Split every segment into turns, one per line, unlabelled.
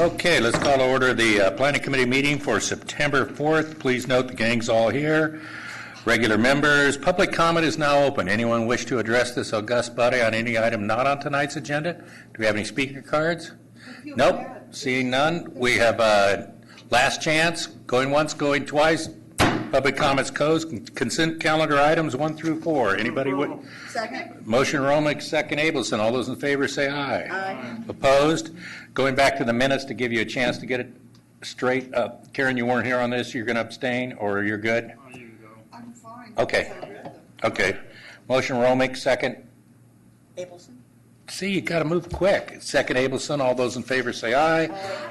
Okay, let's call to order the Planning Committee meeting for September 4th. Please note the gang's all here. Regular members, public comment is now open. Anyone wish to address this august body on any item not on tonight's agenda? Do we have any speaker cards? Nope. Seeing none, we have last chance, going once, going twice. Public comments closed. Consent calendar items 1 through 4. Anybody would?
Second.
Motion Romick, second Abelson. All those in favor say aye.
Aye.
Opposed? Going back to the minutes to give you a chance to get it straight. Karen, you weren't here on this. You're going to abstain, or you're good?
I'm fine.
Okay. Okay. Motion Romick, second.
Abelson.
See, you got to move quick. Second Abelson. All those in favor say aye.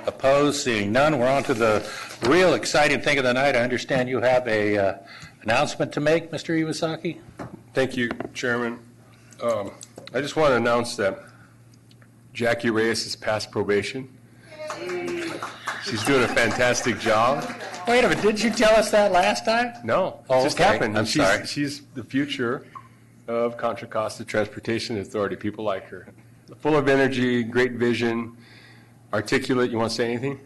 Opposed? Seeing none, we're on to the real exciting thing of the night. I understand you have a announcement to make, Mr. Iwasaki.
Thank you, Chairman. I just want to announce that Jackie Reyes has passed probation. She's doing a fantastic job.
Wait a minute, didn't you tell us that last time?
No,
Oh,
it just
okay.
happened.
I'm
And
sorry.
She's the future of Contra Costa Transportation Authority. People like her. Full of energy, great vision, articulate. You want to say anything?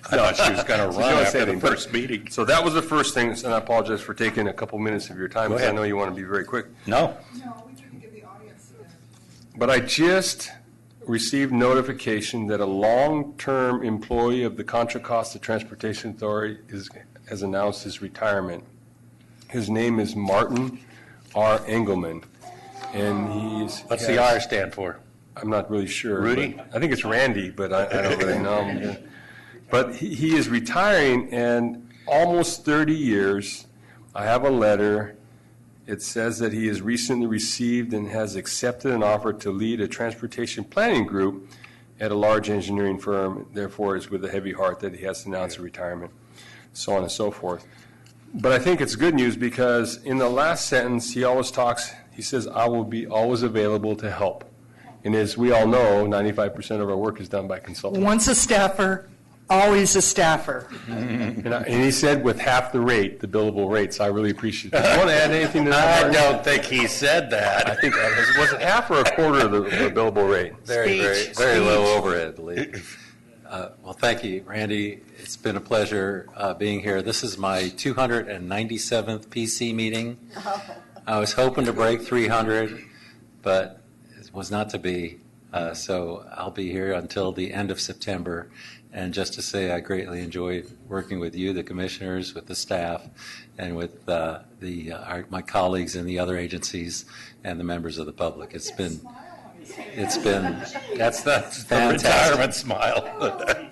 I thought she was going to
She
run
don't
after
say
the
anything.
first meeting.
So that was the first thing, and I apologize for taking a couple minutes of your time,
Go
because I
ahead.
know you want to be very quick.
No?
No, we try to give the audience a minute.
But I just received notification that a long-term employee of the Contra Costa Transportation Authority has announced his retirement. His name is Martin R. Engelman, and he's...
What's the R stand for?
I'm not really sure.
Rudy?
but I think it's Randy, but I don't really know. But he is retiring, and almost 30 years, I have a letter. It says that he has recently received and has accepted an offer to lead a transportation planning group at a large engineering firm. Therefore, it's with a heavy heart that he has to announce a retirement, so on and so forth. But I think it's good news because in the last sentence, he says, I will be always available to help. And as we all know, 95% of our work is done by consultants.
Once a staffer, always a staffer.
And he said with half the rate, the billable rates. I really appreciate it. Do you want to add anything to that,
I
Martin?
don't think he said
I
that.
think was it half or a quarter of the billable rate?
Very low overhead, I believe. Well, thank you, Randy. It's been a pleasure being here. This is my 297th PC meeting. I was hoping to break 300, but it was not to be. So I'll be here until the end of September. And just to say, I greatly enjoyed working with you, the commissioners, with the staff, and with my colleagues in the other agencies and the members of the public. It's been
That's the
fantastic.
retirement smile.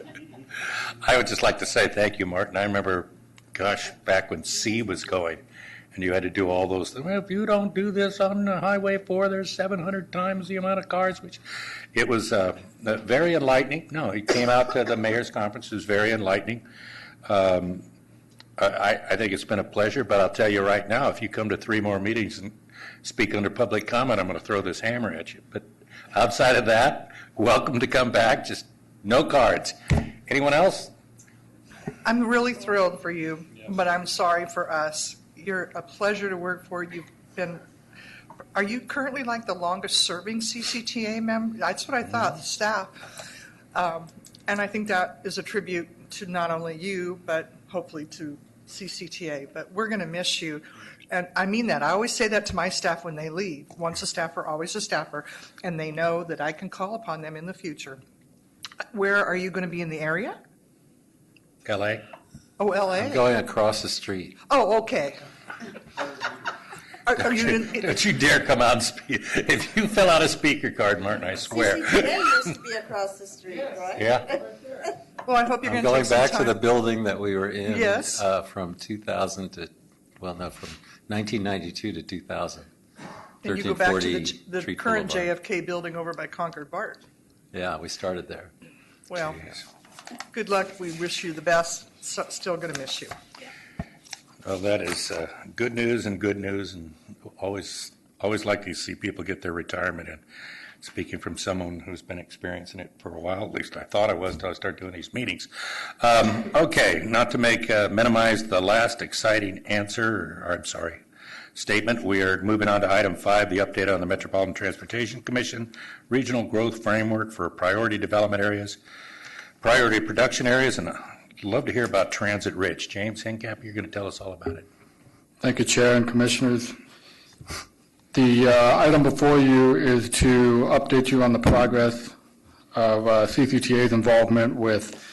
I would just like to say thank you, Martin. I remember, gosh, back when C was going, and you had to do all those things. Well, if you don't do this on Highway 4, there's 700 times the amount of cars, which it was very enlightening. No, he came out to the mayor's conference. It was very enlightening. I think it's been a pleasure, but I'll tell you right now, if you come to 3 more meetings and speak under public comment, I'm going to throw this hammer at you. But outside of that, welcome to come back. Just no cards. Anyone else?
I'm really thrilled for you, but I'm sorry for us. You're a pleasure to work for. Are you currently like the longest serving CCTA member? That's what I thought, the staff. And I think that is a tribute to not only you, but hopefully to CCTA. But we're going to miss you. And I mean that. I always say that to my staff when they leave. Once a staffer, always a staffer. And they know that I can call upon them in the future. Where are you going to be in the area?
L.A.?
Oh, L.A.?
I'm going across the street.
Oh, okay. Are you in,
Don't you dare come out and speak. If you fill out a speaker card, Martin, I swear.
CCTA used to be across the street, right?
Yeah?
well, I hope you're
I'm
going to
going
take some
back
time.
to the building that we were in
Yes.
from 2000 to, from 1992 to 2000.
And you go back to
1340
the
Treat
current
Boulevard.
JFK building over by Concord BART.
Yeah, we started there.
Well, good luck. We wish you the best. Still going to miss you.
Well, that is good news, and always like to see people get their retirement in. Speaking from someone who's been experiencing it for a while, at least I thought I was until I started doing these meetings. Okay, not to minimize the last exciting statement. We are moving on to item 5, the update on the Metropolitan Transportation Commission Regional Growth Framework for Priority Development Areas. priority production areas, and I'd love to hear about Transit Rich. James Hincap, you're going to tell us all about it.
Thank you, Chair and Commissioners. The item before you is to update you on the progress of CCTA's involvement with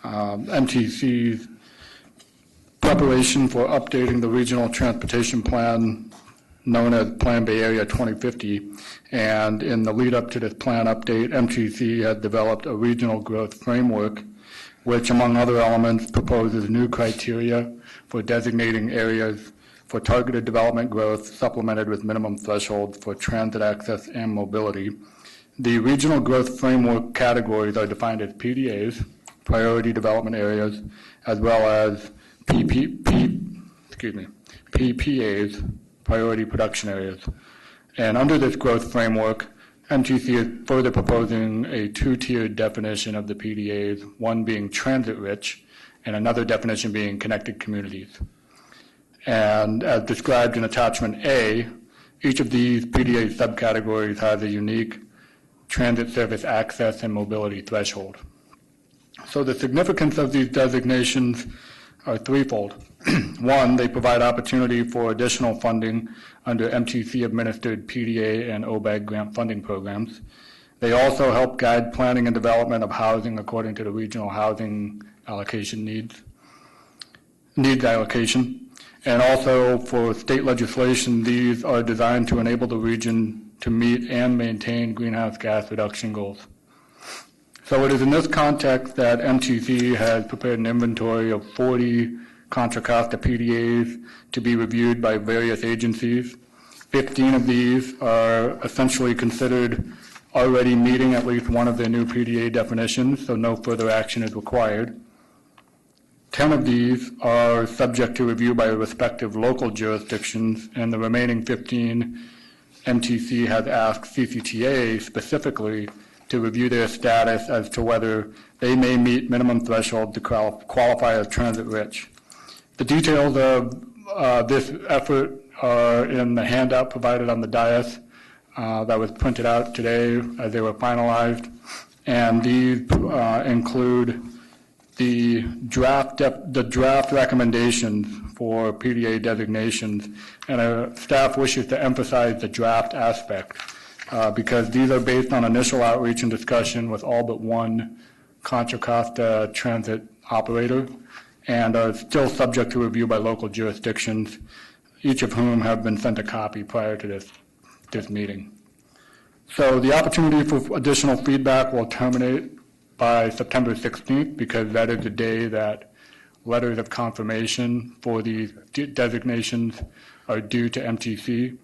MTC's preparation for updating the regional transportation plan known as Plan Bay Area 2050. And in the lead up to this plan update, MTC has developed a regional growth framework, which among other elements proposes new criteria for designating areas for targeted development growth, supplemented with minimum thresholds for transit access and mobility. The regional growth framework categories are defined as PDAs, priority development areas, as well as PPAs, priority production areas. And under this growth framework, MTC is further proposing a two-tiered definition of the PDAs, one being transit-rich and another definition being connected communities. And as described in Attachment A, each of these PDA subcategories has a unique transit service access and mobility threshold. So the significance of these designations are threefold. One, they provide opportunity for additional funding under MTC-administered PDA and OBAG grant funding programs. They also help guide planning and development of housing according to the regional housing allocation needs allocation. And also for state legislation, these are designed to enable the region to meet and maintain greenhouse gas reduction goals. So it is in this context that MTC has prepared an inventory of 40 Contra Costa PDAs to be reviewed by various agencies. 15 of these are essentially considered already meeting at least one of their new PDA definitions, so no further action is required. 10 of these are subject to review by respective local jurisdictions, and the remaining 15, MTC has asked CCTA specifically to review their status as to whether they may meet minimum threshold to qualify as transit-rich. The details of this effort are in the handout provided on the dais that was printed out today as they were finalized, and these include the draft recommendations for PDA designations, and staff wishes to emphasize the draft aspect because these are based on initial outreach and discussion with all but one Contra Costa transit operator and are still subject to review by local jurisdictions, each of whom have been sent a copy prior to this meeting. So the opportunity for additional feedback will terminate by September 16th, because that is the day that letters of confirmation for these designations are due to MTC.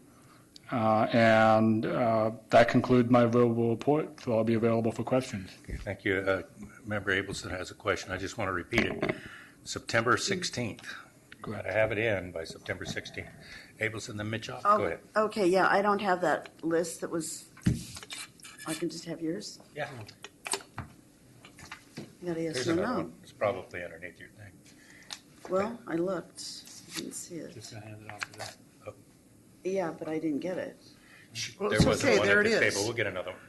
And that concludes my verbal report, so I'll be available for questions.
Okay, thank you. Member Abelson has a question. I just want to repeat it. September 16th. Got to have it in by September 16th. Abelson, then Mitchell, go ahead.
Okay, yeah, I don't have that list that was, I can just have yours?
Yeah.
You got a yes
There's
or
another
no?
one. It's probably underneath your thing.
Well, I looked, I didn't see it. Yeah, but I didn't get it.
Well,
There
it's
wasn't
okay,
one
there
at
it
the
is.
table. We'll get another one.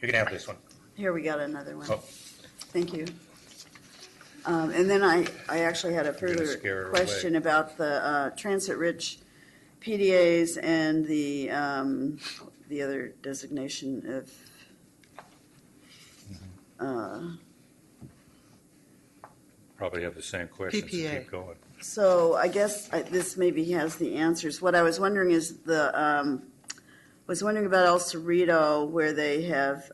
You can have this one.
Here, we got another one.
Oh.
Thank you. And then I actually had a
gonna
further
scare her
question
away.
about the transit-rich PDAs and the other designation of,
Probably have the same questions. So
PPA.
keep going.
so I guess this maybe has the answers. What I was wondering is was wondering about El Cerrito, where they have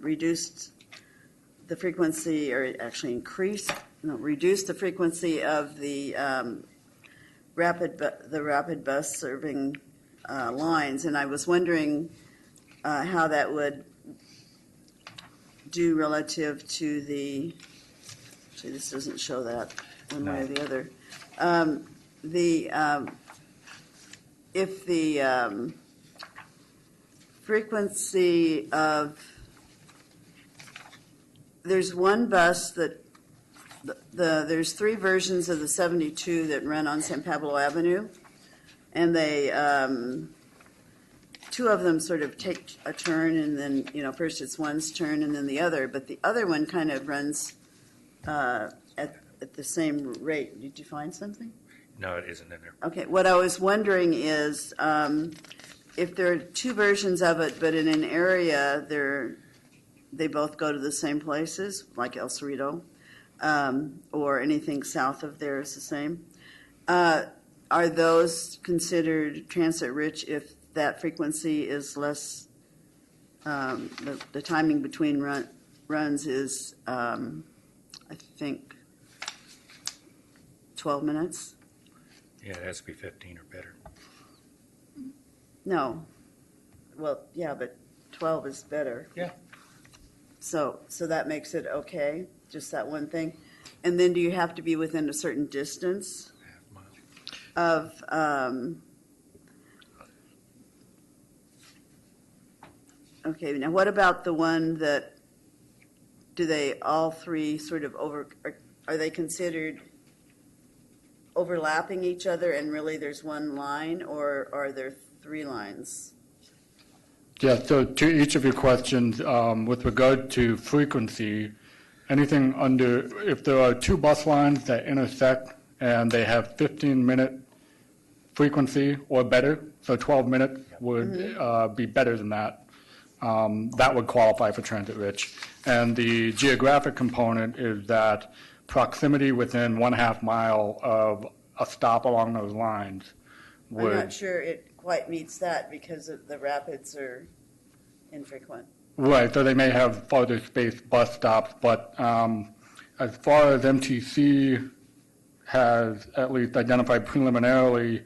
reduced the frequency, or actually reduced the frequency of the rapid bus serving lines, and I was wondering how that would do relative to the. Actually, this doesn't show that one way or the other. If the frequency of, there's one bus that, there's three versions of the 72 that run on San Pablo Avenue, and they, two of them sort of take a turn, and then, first it's one's turn and then the other, but the other one kind of runs at the same rate. Did you find something?
No, it isn't in there.
Okay, what I was wondering is, if there are two versions of it, but in an area, they both go to the same places, like El Cerrito, or anything south of there is the same, are those considered transit-rich if that frequency is less, the timing between runs is, I think, 12 minutes?
Yeah, it has to be 15 or better.
No. Well, yeah, but 12 is better.
Yeah.
So that makes it okay, just that one thing. And then do you have to be within a certain distance
Half mile.
of, okay, now what about the one that, do they all three sort of are they considered overlapping each other and really there's one line, or are there three lines?
Yeah, so to each of your questions, with regard to frequency, anything under, if there are two bus lines that intersect and they have 15-minute frequency or better, so 12 minutes would be better than that, that would qualify for transit-rich. And the geographic component is that proximity within 1/2 mile of a stop along those lines
I'm
would.
not sure it quite meets that because the rapids are infrequent.
Right, so they may have farther spaced bus stops, but as far as MTC has at least identified preliminarily,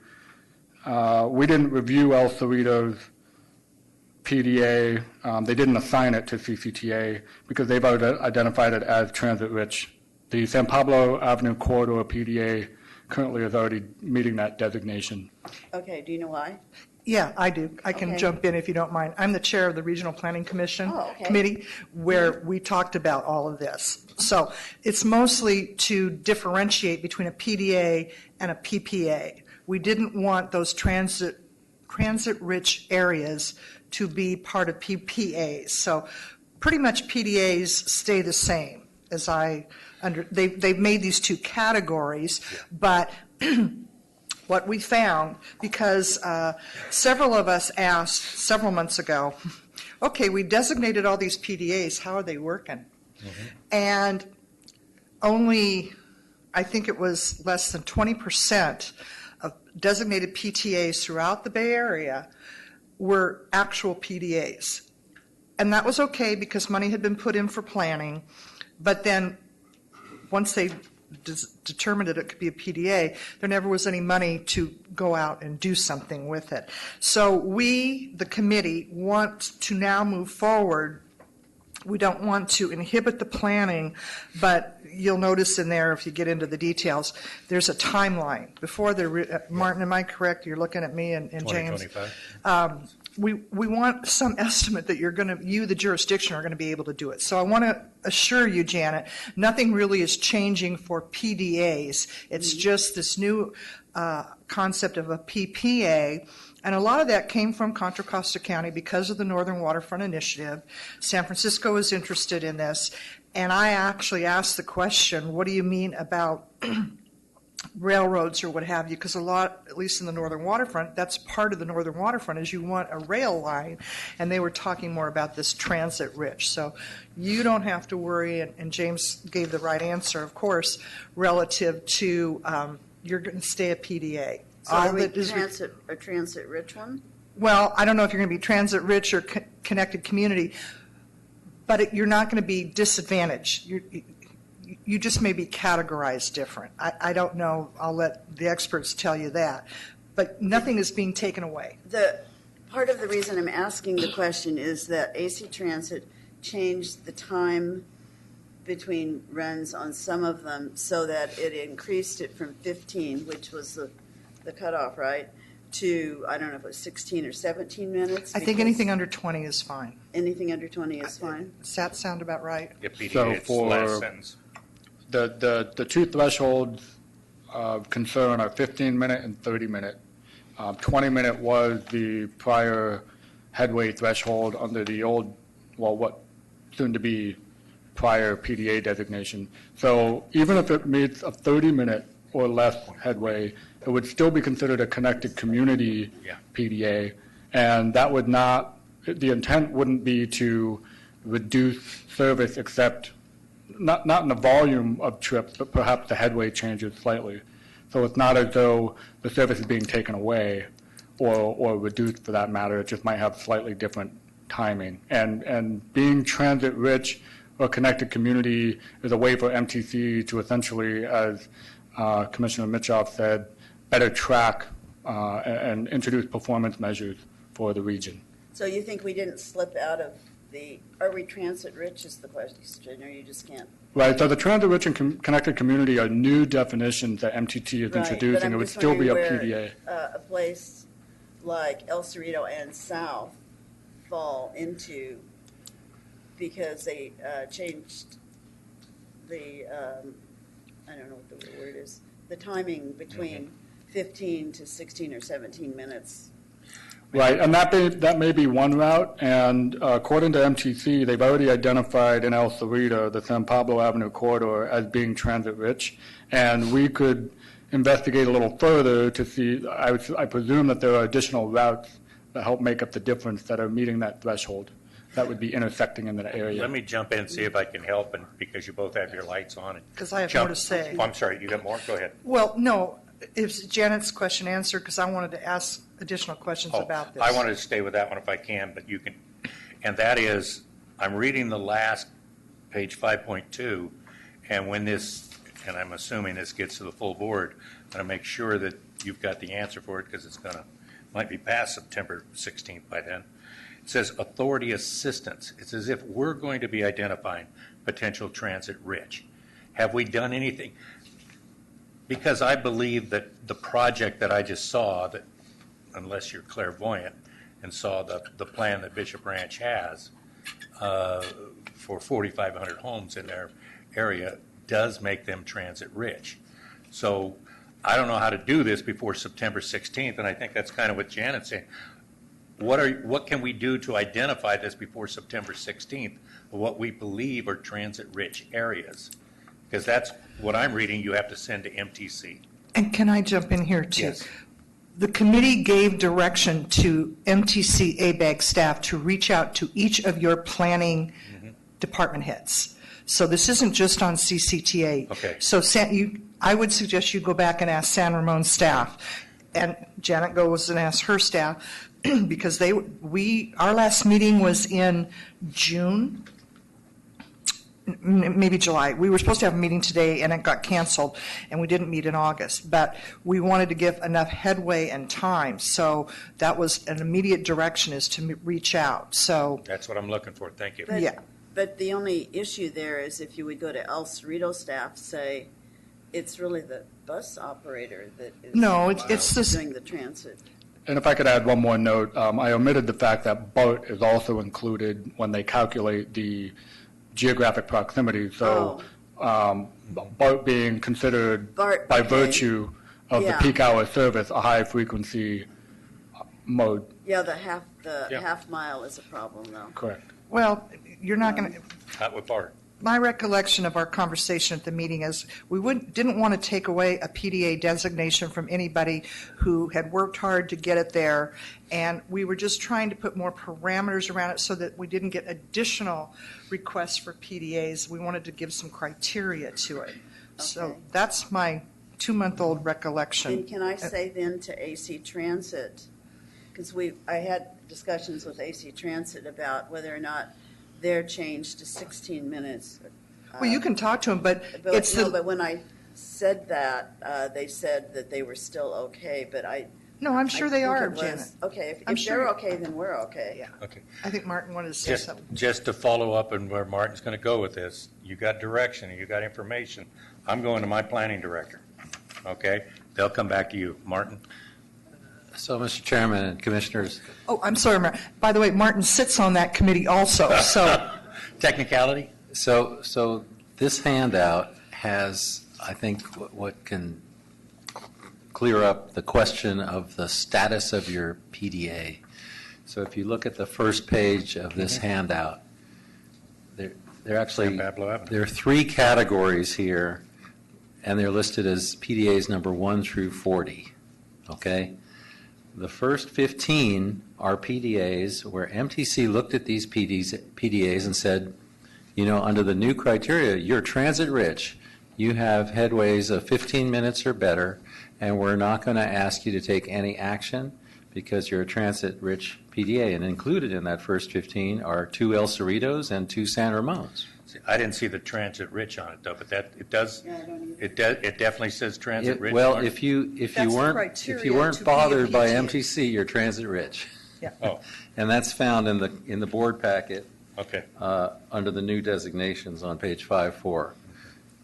we didn't review El Cerrito's PDA. They didn't assign it to CCTA because they've identified it as transit-rich. The San Pablo Avenue Corridor PDA currently is already meeting that designation.
Okay, do you know why?
Yeah, I do. I can
Okay.
jump in if you don't mind. I'm the chair of the Regional Planning Commission
Oh, okay.
Committee, where we talked about all of this. So it's mostly to differentiate between a PDA and a PPA. We didn't want those transit-rich areas to be part of PPAs. So pretty much PDAs stay the same as they've made these two categories, but what we found, because several of us asked several months ago, okay, we designated all these PDAs, how are they working? And only, I think it was less than 20% of designated PTAs throughout the Bay Area were actual PDAs. And that was okay because money had been put in for planning, but then once they determined that it could be a PDA, there never was any money to go out and do something with it. So we, the committee, want to now move forward. We don't want to inhibit the planning, but you'll notice in there, if you get into the details, there's a timeline. Before Martin, am I correct? You're looking at me and James.
2025.
We want some estimate that you, the jurisdiction, are going to be able to do it. So I want to assure you, Janet, nothing really is changing for PDAs. It's just this new concept of a PPA. And a lot of that came from Contra Costa County because of the Northern Waterfront Initiative. San Francisco is interested in this. And I actually asked the question, what do you mean about railroads or what have you, because a lot, at least in the Northern Waterfront, that's part of the Northern Waterfront is you want a rail line, and they were talking more about this transit-rich. So you don't have to worry, and James gave the right answer, of course, relative to you're going to stay a PDA.
So are we
that is
a transit-rich one?
well, I don't know if you're going to be transit-rich or connected community, but you're not going to be disadvantaged. You just may be categorized different. I don't know. I'll let the experts tell you that. But nothing is being taken away.
Part of the reason I'm asking the question is that AC Transit changed the time between runs on some of them so that it increased it from 15, which was the cutoff, right, to, I don't know if it was 16 or 17 minutes.
I think anything under 20 is fine.
Anything under 20 is fine.
Does that sound about right?
Get PDA,
So
it's
for-
last sentence.
The two thresholds of concern are 15-minute and 30-minute. 20-minute was the prior headway threshold under the old, well, what soon to be prior PDA designation. So even if it meets a 30-minute or less headway, it would still be considered a connected community PDA, and that would not, the intent wouldn't be to reduce service except, not in the volume of trips, but perhaps the headway changes slightly. So it's not as though the service is being taken away or reduced for that matter, it just might have slightly different timing. And being transit-rich or connected community is a way for MTC to essentially, as Commissioner Mitchoff said, better track and introduce performance measures for the region.
So you think we didn't slip out of the, are we transit-rich is the question, or you just can't?
Right, so the transit-rich and connected community are new definitions that MTT is introducing. It would still be a PDA.
A place like El Cerrito and South fall into, because they changed the, I don't know what the word is, the timing between 15 to 16 or 17 minutes.
Right, and that may be one route, and according to MTC, they've already identified in El Cerrito the San Pablo Avenue corridor as being transit-rich, and we could investigate a little further to see, I presume that there are additional routes that help make up the difference that are meeting that threshold, that would be intersecting in that area.
Let me jump in and see if I can help, and because you both have your lights on.
Because I have more to say.
Oh, I'm sorry, you got more? Go ahead.
Well, no, is Janet's question answered? Because I wanted to ask additional questions about this.
I wanted to stay with that one if I can, but you can. And that is, I'm reading the last page 5.2, and when this, and I'm assuming this gets to the full board, I'm going to make sure that you've got the answer for it because it's might be past September 16th by then. It says authority assistance. It's as if we're going to be identifying potential transit rich. Have we done anything? Because I believe that the project that I just saw, that unless you're clairvoyant and saw the plan that Bishop Ranch has for 4,500 homes in their area, does make them transit rich. So I don't know how to do this before September 16th, and I think that's kind of what Janet's saying. What can we do to identify this before September 16th of what we believe are transit-rich areas? Because that's what I'm reading you have to send to MTC.
And can I jump in here too?
Yes.
The committee gave direction to MTC ABAG staff to reach out to each of your planning department heads. So this isn't just on CCTA.
Okay.
So I would suggest you go back and ask San Ramon staff, and Janet goes and asks her staff, because our last meeting was in June, maybe July. We were supposed to have a meeting today, and it got canceled, and we didn't meet in August. But we wanted to give enough headway and time, so that was an immediate direction, is to reach out. So
That's what I'm looking for. Thank you.
But,
yeah.
But the only issue there is if you would go to El Cerrito staff, say, it's really the bus operator that is
No, it's this.
doing the transit.
And if I could add one more note, I omitted the fact that BART is also included when they calculate the geographic proximity. So BART being considered
BART,
by
okay.
virtue of
Yeah.
the peak hour service a high frequency mode.
Yeah, the half mile is a problem though.
Correct.
Well, you're not going to.
Not with Bart.
My recollection of our conversation at the meeting is we didn't want to take away a PDA designation from anybody who had worked hard to get it there, and we were just trying to put more parameters around it so that we didn't get additional requests for PDAs. We wanted to give some criteria to it. So
Okay.
that's my 2-month-old recollection.
And can I say then to AC Transit, because I had discussions with AC Transit about whether or not their change to 16 minutes.
Well, you can talk to them, but it's
But when I said that, they said that they were still okay, but
No, I'm sure they
think
are,
it was-
Janet.
Okay,
I'm
if
sure-
they're okay, then we're okay.
Yeah.
Okay.
I think Martin wanted to say something.
Just to follow up on where Martin's going to go with this, you got direction, you got information. I'm going to my planning director, okay? They'll come back to you. Martin?
So, Mr. Chairman and Commissioners,
Oh, I'm sorry, Martin. By the way, Martin sits on that committee also, so.
Technicality?
so this handout has, I think, what can clear up the question of the status of your PDA. So if you look at the first page of this handout, There are actually,
San Pablo Avenue.
there are 3 categories here, and they're listed as PDAs number 1 through 40, okay? The first 15 are PDAs where MTC looked at these PDAs and said, you know, under the new criteria, you're transit rich. You have headways of 15 minutes or better, and we're not going to ask you to take any action because you're a transit rich PDA. And included in that first 15 are 2 El Cerritos and 2 San Ramones.
See, I didn't see the transit rich on it though, but that, it does,
Yeah, I don't either.
it definitely says transit rich.
Well,
Mark.
if you
That's the
weren't
criteria to be a
bothered by
PTA.
MTC, you're transit rich.
Oh,
And that's found in the board packet
okay.
under the new designations on page 5.4.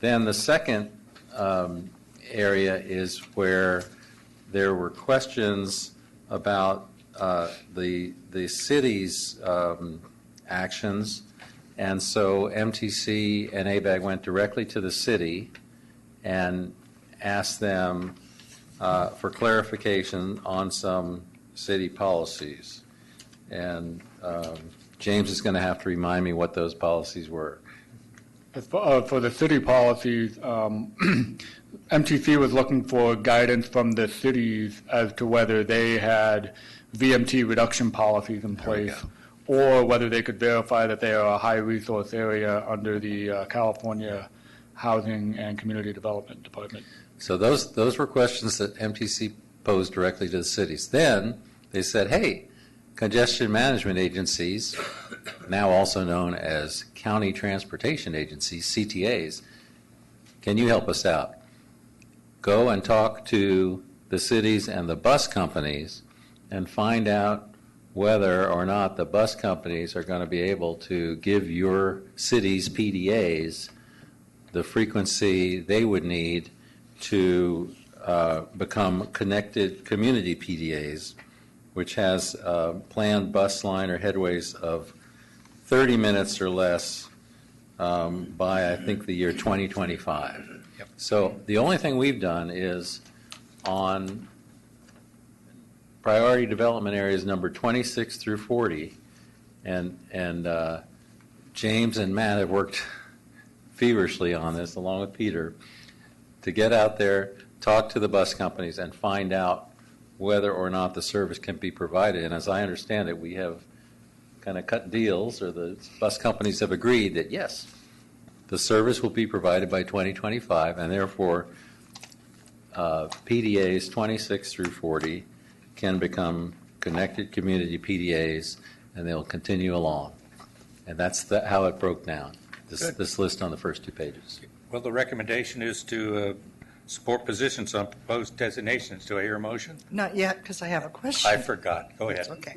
Then the second area is where there were questions about the city's actions, and so MTC and ABAG went directly to the city and asked them for clarification on some city policies. And James is going to have to remind me what those policies were.
For the city policies, MTC was looking for guidance from the cities as to whether they had VMT reduction policies in place, or whether they could verify that they are a high-resource area under the California Housing and Community Development Department.
So those were questions that MTC posed directly to the cities. Then they said, hey, congestion management agencies, now also known as county transportation agencies, CTAs, can you help us out? Go and talk to the cities and the bus companies and find out whether or not the bus companies are going to be able to give your city's PDAs the frequency they would need to become connected community PDAs, which has planned bus line or headways of 30 minutes or less by, I think, the year 2025.
Yep.
So the only thing we've done is on priority development areas number 26 through 40, and James and Matt have worked feverishly on this, along with Peter, to get out there, talk to the bus companies, and find out whether or not the service can be provided. And as I understand it, we have kind of cut deals, or the bus companies have agreed that, yes, the service will be provided by 2025, and therefore PDAs 26 through 40 can become connected community PDAs, and they'll continue along. And that's how it broke down, this list on the first 2 pages.
Well, the recommendation is to support positions on proposed designations. Do I hear a motion?
Not yet, because I have a question.
I forgot. Go ahead.
Okay.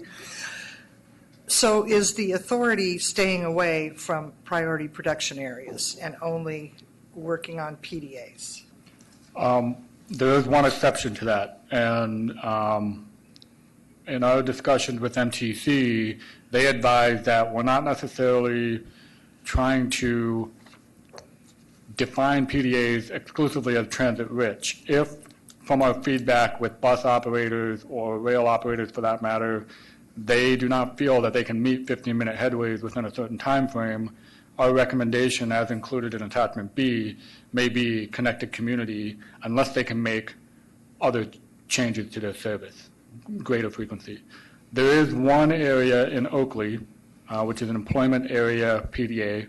So is the authority staying away from priority production areas and only working on PDAs?
There is one exception to that, and in our discussions with MTC, they advised that we're not necessarily trying to define PDAs exclusively as transit-rich. If, from our feedback with bus operators or rail operators for that matter, they do not feel that they can meet 15-minute headways within a certain time frame, our recommendation, as included in Attachment B, may be connected community unless they can make other changes to their service, greater frequency. There is one area in Oakley, which is an employment area PDA,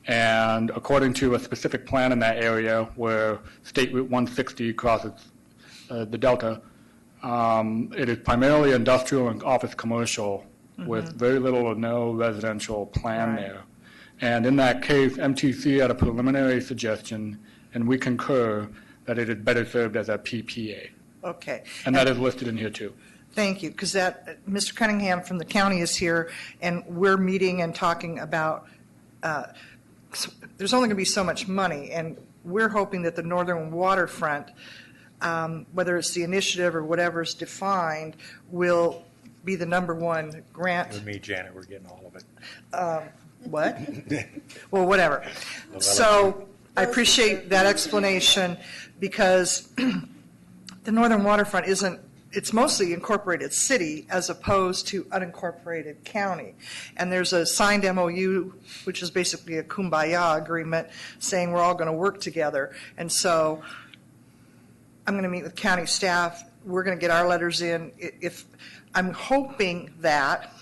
and according to a specific plan in that area where State Route 160 crosses the Delta, it is primarily industrial and office commercial with very little or no residential plan
Right.
there. And in that case, MTC had a preliminary suggestion, and we concur that it is better served as a PPA.
Okay.
And that is listed in here too.
Thank you, because Mr. Cunningham from the county is here, and we're meeting and talking about, there's only going to be so much money, and we're hoping that the Northern Waterfront, whether it's the initiative or whatever is defined, will be the #1 grant.
With me, Janet, we're getting all of it.
What? Well, whatever. So I appreciate that explanation, because the Northern Waterfront isn't it's mostly incorporated city as opposed to unincorporated county. And there's a signed MOU, which is basically a kumbaya agreement, saying we're all going to work together. And so I'm going to meet with county staff. We're going to get our letters in. I'm hoping that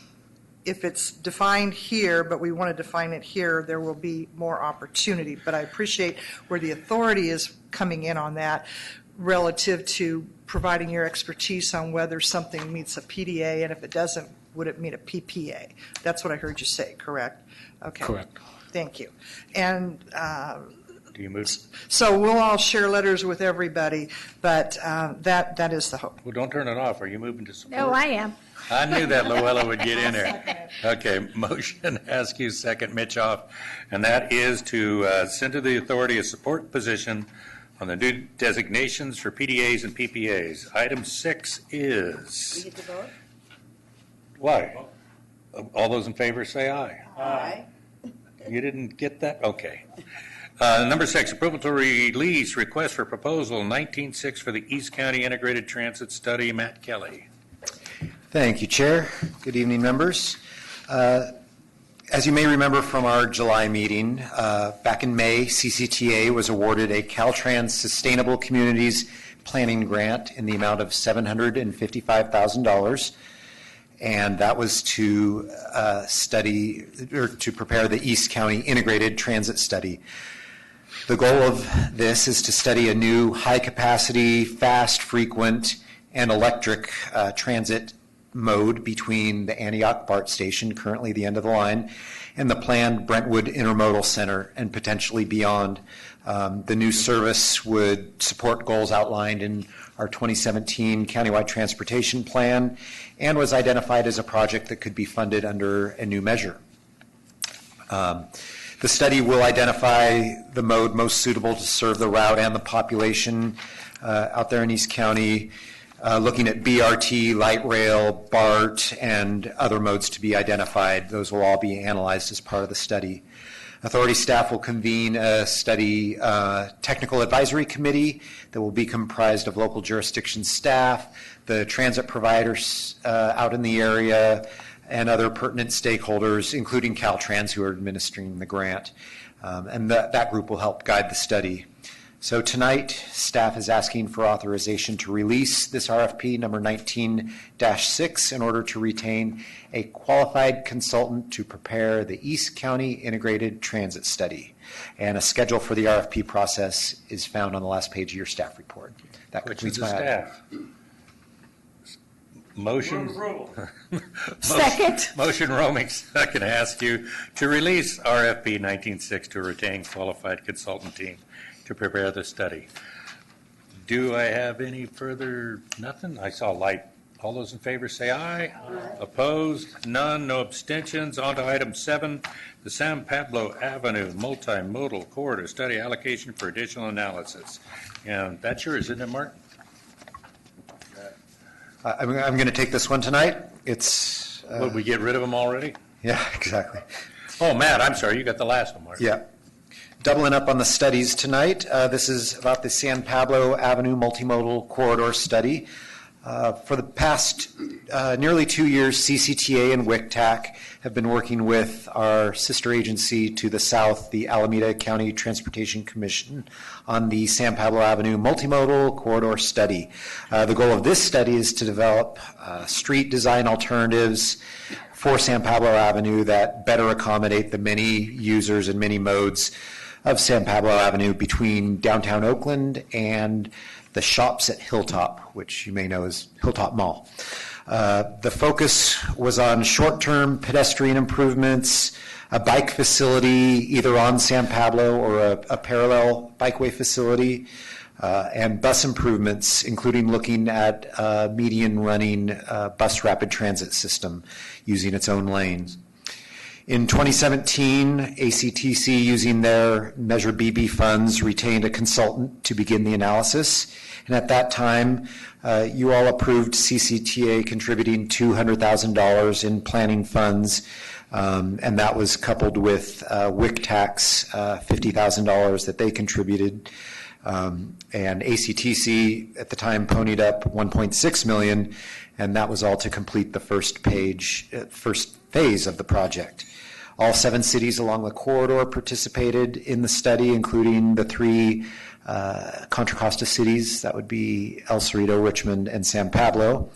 if it's defined here, but we want to define it here, there will be more opportunity. But I appreciate where the authority is coming in on that relative to providing your expertise on whether something meets a PDA, and if it doesn't, would it meet a PPA? That's what I heard you say, correct? Okay.
Correct.
Thank you. And
Do you move?
so we'll all share letters with everybody, but that is the hope.
Well, don't turn it off. Are you moving to support?
No, I am.
I knew that Luella would get in there. Okay, motion Askew, second Mitchoff, and that is to send to the authority a support position on the new designations for PDAs and PPAs. Item 6 is.
We get to vote?
Why? All those in favor say aye.
Aye.
You didn't get that? Okay. Number 6, approval to release request for proposal 19-6 for the East County Integrated Transit Study. Matt Kelly.
Thank you, Chair. Good evening, members. As you may remember from our July meeting, back in May, CCTA was awarded a Caltrans Sustainable Communities Planning Grant in the amount of $755,000, and that was to study or to prepare the East County Integrated Transit Study. The goal of this is to study a new high-capacity, fast, frequent, and electric transit mode between the Antioch BART station, currently the end of the line, and the planned Brentwood Intermodal Center, and potentially beyond. The new service would support goals outlined in our 2017 Countywide Transportation Plan and was identified as a project that could be funded under a new measure. The study will identify the mode most suitable to serve the route and the population out there in East County, looking at BRT, light rail, BART, and other modes to be identified. Those will all be analyzed as part of the study. Authority staff will convene a study technical advisory committee that will be comprised of local jurisdiction staff, the transit providers out in the area, and other pertinent stakeholders, including Caltrans, who are administering the grant. And that group will help guide the study. So tonight, staff is asking for authorization to release this RFP number 19-6 in order to retain a qualified consultant to prepare the East County Integrated Transit Study. And a schedule for the RFP process is found on the last page of your staff report. That
Which is
completes
the
my item.
staff. Motion.
Second.
Motion Romick, second Askew, to release RFP 19-6 to retain qualified consultant team to prepare the study. Do I have any further? Nothing? I saw light. All those in favor say aye. Opposed? None. No abstentions. On to item 7, the San Pablo Avenue Multimodal Corridor Study Allocation for Additional Analysis. And that's yours, isn't it, Mark?
I'm going to take this one tonight. It's
Would we get rid of them already?
yeah, exactly.
Oh, Matt, I'm sorry. You got the last one, Mark.
Yeah. Doubling up on the studies tonight. This is about the San Pablo Avenue Multimodal Corridor Study. For the past nearly 2 years, CCTA and WICTAC have been working with our sister agency to the south, the Alameda County Transportation Commission, on the San Pablo Avenue Multimodal Corridor Study. The goal of this study is to develop street design alternatives for San Pablo Avenue that better accommodate the many users and many modes of San Pablo Avenue between downtown Oakland and the shops at Hilltop, which you may know as Hilltop Mall. The focus was on short-term pedestrian improvements, a bike facility either on San Pablo or a parallel bikeway facility, and bus improvements, including looking at a median running bus rapid transit system using its own lanes. In 2017, ACTC, using their Measure BB funds, retained a consultant to begin the analysis. And at that time, you all approved CCTA contributing $200,000 in planning funds, and that was coupled with WICTAC's $50,000 that they contributed. And ACTC at the time ponied up $1.6 million, and that was all to complete the first phase of the project. All 7 cities along the corridor participated in the study, including the 3 Contra Costa cities, that would be El Cerrito, Richmond, and San Pablo,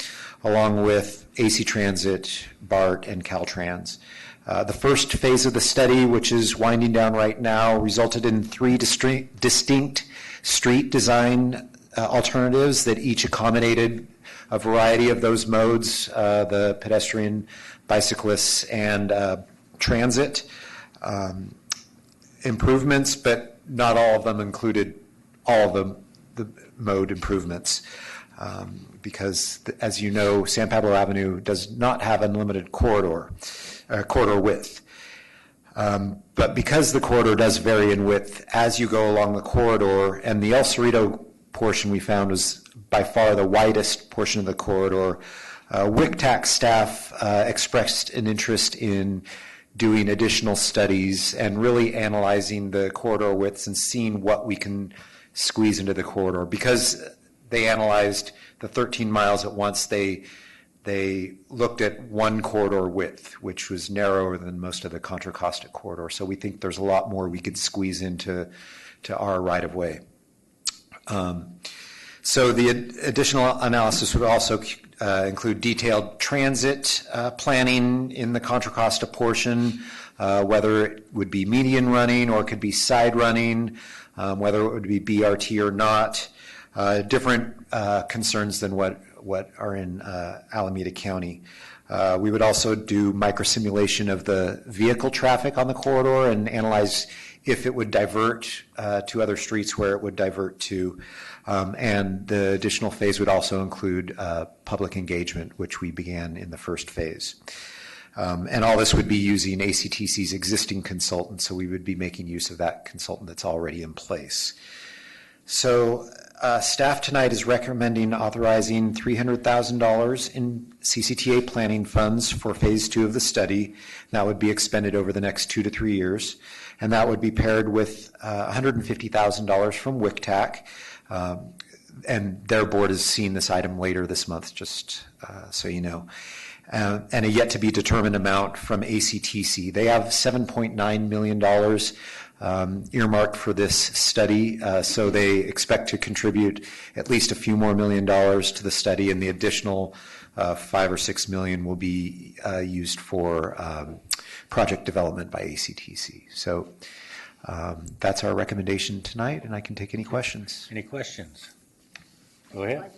along with AC Transit, BART, and Caltrans. The first phase of the study, which is winding down right now, resulted in 3 distinct street design alternatives that each accommodated a variety of those modes, the pedestrian, bicyclists, and transit improvements, but not all of them included all of the mode improvements. Because, as you know, San Pablo Avenue does not have unlimited corridor width. But because the corridor does vary in width as you go along the corridor, and the El Cerrito portion we found was by far the widest portion of the corridor, WICTAC staff expressed an interest in doing additional studies and really analyzing the corridor widths and seeing what we can squeeze into the corridor. Because they analyzed the 13 miles at once, they looked at one corridor width, which was narrower than most of the Contra Costa corridor. So we think there's a lot more we could squeeze into our right-of-way. So the additional analysis would also include detailed transit planning in the Contra Costa portion, whether it would be median running or it could be side running, whether it would be BRT or not, different concerns than what are in Alameda County. We would also do microsimulation of the vehicle traffic on the corridor and analyze if it would divert to other streets, where it would divert to. And the additional phase would also include public engagement, which we began in the first phase. And all this would be using ACTC's existing consultant, so we would be making use of that consultant that's already in place. So staff tonight is recommending authorizing $300,000 in CCTA planning funds for phase 2 of the study. That would be expended over the next 2 to 3 years. And that would be paired with $150,000 from WICTAC. And their board is seeing this item later this month, just so you know. And a yet to be determined amount from ACTC. They have $7.9 million earmarked for this study, so they expect to contribute at least a few more $1 million to the study, and the additional $5 or $6 million will be used for project development by ACTC. So that's our recommendation tonight, and I can take any questions.
Any questions? Go ahead.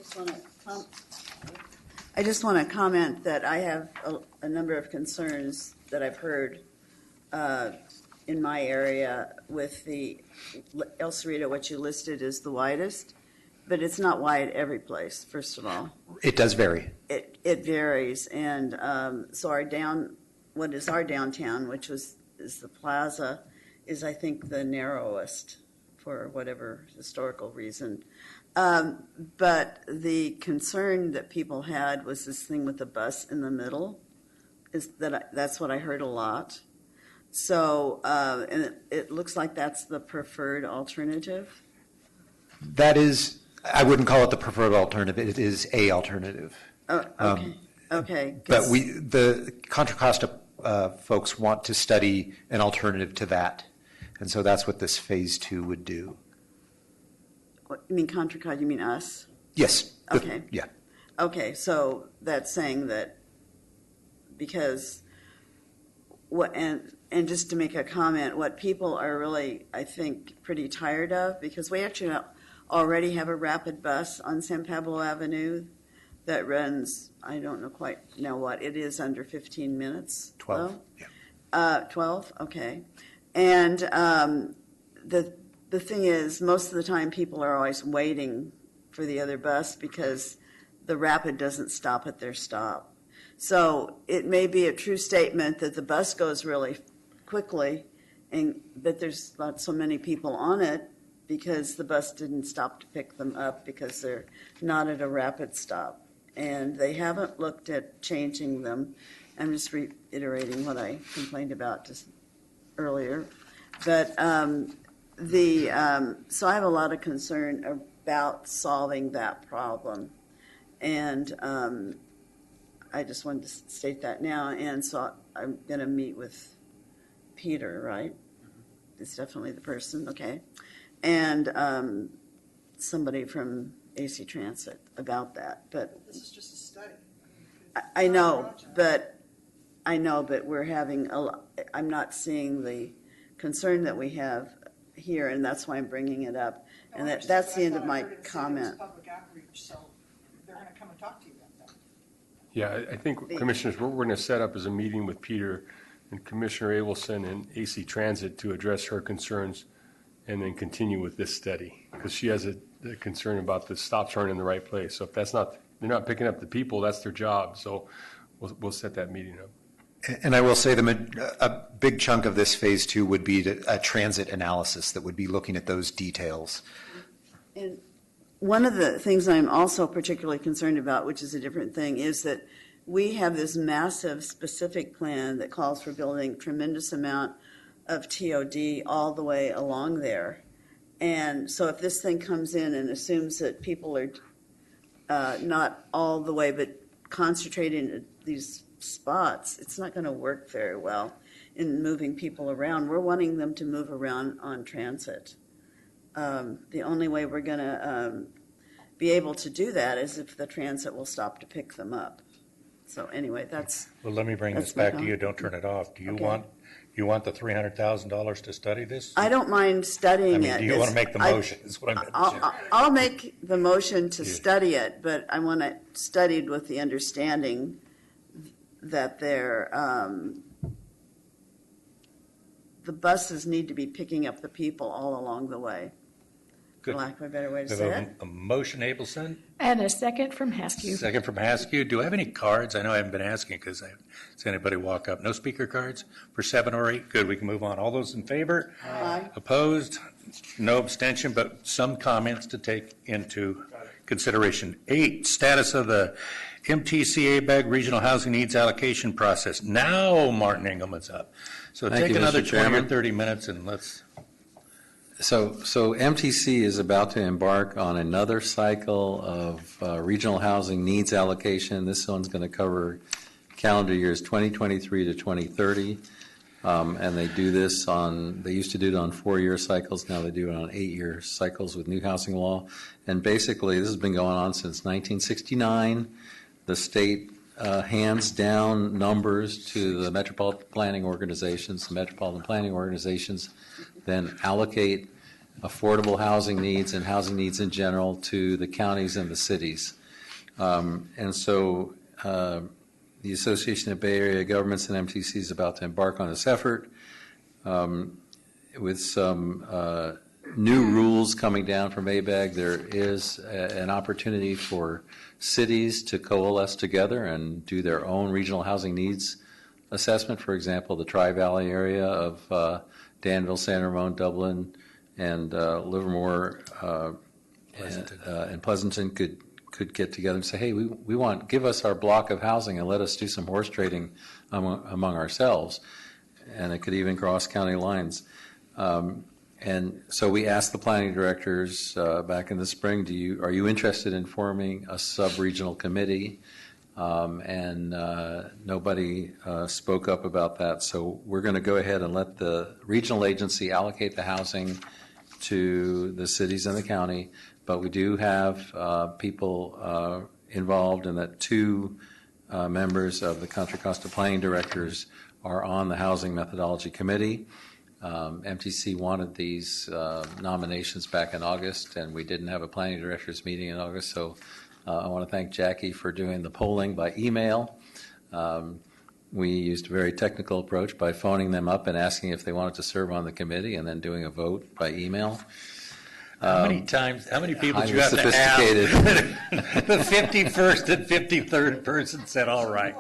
I just want to comment that I have a number of concerns that I've heard in my area with the El Cerrito, what you listed as the widest, but it's not wide every place, first of all.
It does vary.
It varies, and so what is our downtown, which is the plaza, is I think the narrowest for whatever historical reason. But the concern that people had was this thing with the bus in the middle. That's what I heard a lot. So, and it looks like that's the preferred alternative.
That is, I wouldn't call it the preferred alternative. It is a alternative.
Oh, okay. Okay.
But the Contra Costa folks want to study an alternative to that, and so that's what this phase 2 would do.
What, you mean Contra Costa? You mean us?
Yes.
Okay.
Yeah.
Okay, so that's saying that because what and just to make a comment, what people are really, I think, pretty tired of, because we actually already have a rapid bus on San Pablo Avenue that runs, I don't know quite know what it is, under 15 minutes.
12.
Though?
Yeah.
12. Okay, and the thing is, most of the time people are always waiting for the other bus because the rapid doesn't stop at their stop. So it may be a true statement that the bus goes really quickly, but there's not so many people on it because the bus didn't stop to pick them up because they're not at a rapid stop. And they haven't looked at changing them. I'm just reiterating what I complained about just earlier. But So I have a lot of concern about solving that problem. And I just wanted to state that now. And so I'm going to meet with Peter, right? It's definitely the person, okay? And somebody from AC Transit about that. But
This is just a study.
I know, but we're having I'm not seeing the concern that we have here, and that's why I'm bringing it up. And that's the end of my comment.
Public outreach, so they're going to come and talk to you about that.
Yeah, I think, Commissioners, what we're going to set up is a meeting with Peter and Commissioner Abelson and AC Transit to address her concerns and then continue with this study, because she has a concern about the stops aren't in the right place. So if they're not picking up the people, that's their job. So we'll set that meeting up.
And I will say a big chunk of this phase 2 would be a transit analysis that would be looking at those details.
And one of the things I'm also particularly concerned about, which is a different thing, is that we have this massive specific plan that calls for building tremendous amount of TOD all the way along there. And so if this thing comes in and assumes that people are not all the way but concentrating at these spots, it's not going to work very well in moving people around. We're wanting them to move around on transit. The only way we're going to be able to do that is if the transit will stop to pick them up. So anyway,
Well, let me bring this
that's my
back to you. Don't turn it off. Do you
Okay.
want the $300,000 to study this?
I don't mind
I
studying
mean,
it.
do you want to make the
I-
motion? Is what I meant to say.
I'll make the motion to
Yeah.
study it, but I want it studied with the understanding that the buses need to be picking up the people all along the way. For
Good.
lack of a better way to
We
say
have
it.
a motion, Abelson.
And a second from Haskew.
Second from Haskew. Do I have any cards? I know I haven't been asking because I haven't seen anybody walk up. No speaker cards for 7 or 8? Good, we can move on. All those in favor?
Aye.
Opposed? No abstention, but some comments to take into consideration. 8, status of the MTCA BAG Regional Housing Needs Allocation Process. Now Martin Engelman's up. So
Thank
take
you,
another
Mr.
20 or
Chairman.
30 minutes and let's,
So MTC is about to embark on another cycle of regional housing needs allocation. This one's going to cover calendar years 2023 to 2030. And they do this they used to do it on 4-year cycles. Now they do it on 8-year cycles with new housing law. And basically, this has been going on since 1969. The state hands down numbers to the metropolitan planning organizations. The metropolitan planning organizations then allocate affordable housing needs and housing needs in general to the counties and the cities. And so the Association of Bay Area Governments and MTC is about to embark on this effort with some new rules coming down from ABAG. There is an opportunity for cities to coalesce together and do their own regional housing needs assessment. For example, the Tri-Valley area of Danville, San Ramon, Dublin, and Livermore and Pleasanton could get together and say, hey, we want, give us our block of housing and let us do some horse trading among ourselves. And it could even cross county lines. And so we asked the planning directors back in the spring, are you interested in forming a sub-regional committee? And nobody spoke up about that. So we're going to go ahead and let the regional agency allocate the housing to the cities and the county. But we do have people involved, and that 2 members of the Contra Costa Planning Directors are on the Housing Methodology Committee. MTC wanted these nominations back in August, and we didn't have a planning directors meeting in August, so I want to thank Jackie for doing the polling by email. We used a very technical approach by phoning them up and asking if they wanted to serve on the committee, and then doing a vote by email.
how many people did you
Highly
have to ask?
sophisticated.
The 51st and 53rd person said, all right.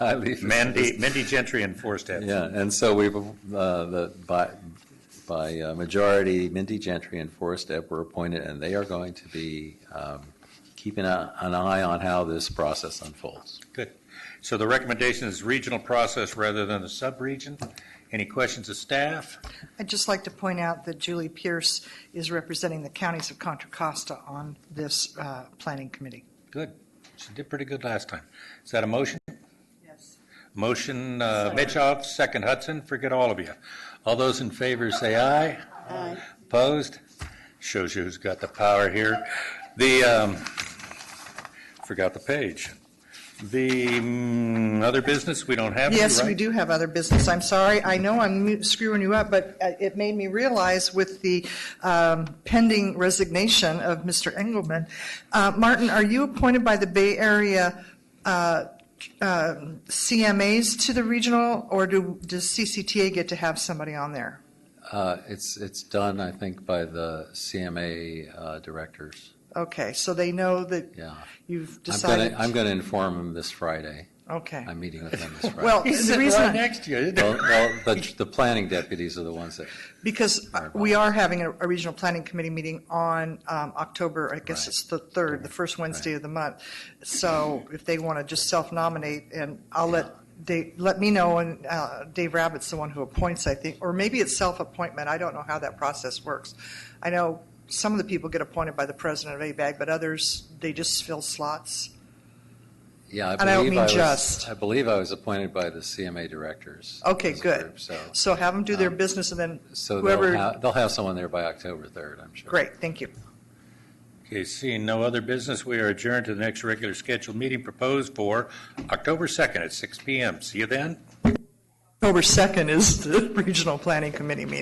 Mindy Gentry and Forstad.
Yeah, and so we've, by majority, Mindy Gentry and Forrest Ebb were appointed, and they are going to be keeping an eye on how this process unfolds.
Good. So the recommendation is regional process rather than the sub-region. Any questions of staff?
I'd just like to point out that Julie Pierce is representing the counties of Contra Costa on this planning committee.
Good. She did pretty good last time. Is that a motion?
Yes.
Motion, Mitchoff, second Hudson. Forget all of you. All those in favor say aye.
Aye.
Opposed? Shows you who's got the power here. Forgot the page. The other business, we don't have any,
Yes,
right?
we do have other business. I'm sorry. I know I'm screwing you up, but it made me realize with the pending resignation of Mr. Engelman. Martin, are you appointed by the Bay Area CMAs to the regional, or does CCTA get to have somebody on there?
It's done, I think, by the CMA directors.
Okay, so they know that
Yeah.
you've decided.
I'm going to inform them this Friday.
Okay.
I'm meeting with them this Friday.
Well,
He's
the
sitting
reason,
right next to you, isn't he?
Well, the planning deputies are the ones that,
because we are having a regional planning committee meeting on October, I guess
Right.
it's the 3rd, the first Wednesday of the month. So if they want to just self-nominate, and I'll let me know, and Dave Rabbitt's the one who appoints, I think, or maybe it's self-appointment. I don't know how that process works. I know some of the people get appointed by the president of ABAG, but others, they just fill slots.
yeah,
And I don't mean just.
I believe I was appointed by the CMA directors.
Okay,
as a
good.
group, So,
So have them do their business, and then
so
whoever,
they'll have someone there by October 3rd, I'm sure.
great, thank you.
Okay, seeing no other business, we are adjourned to the next regular scheduled meeting proposed for October 2nd at 6 p.m. See you then.
October 2nd is the regional planning committee meeting.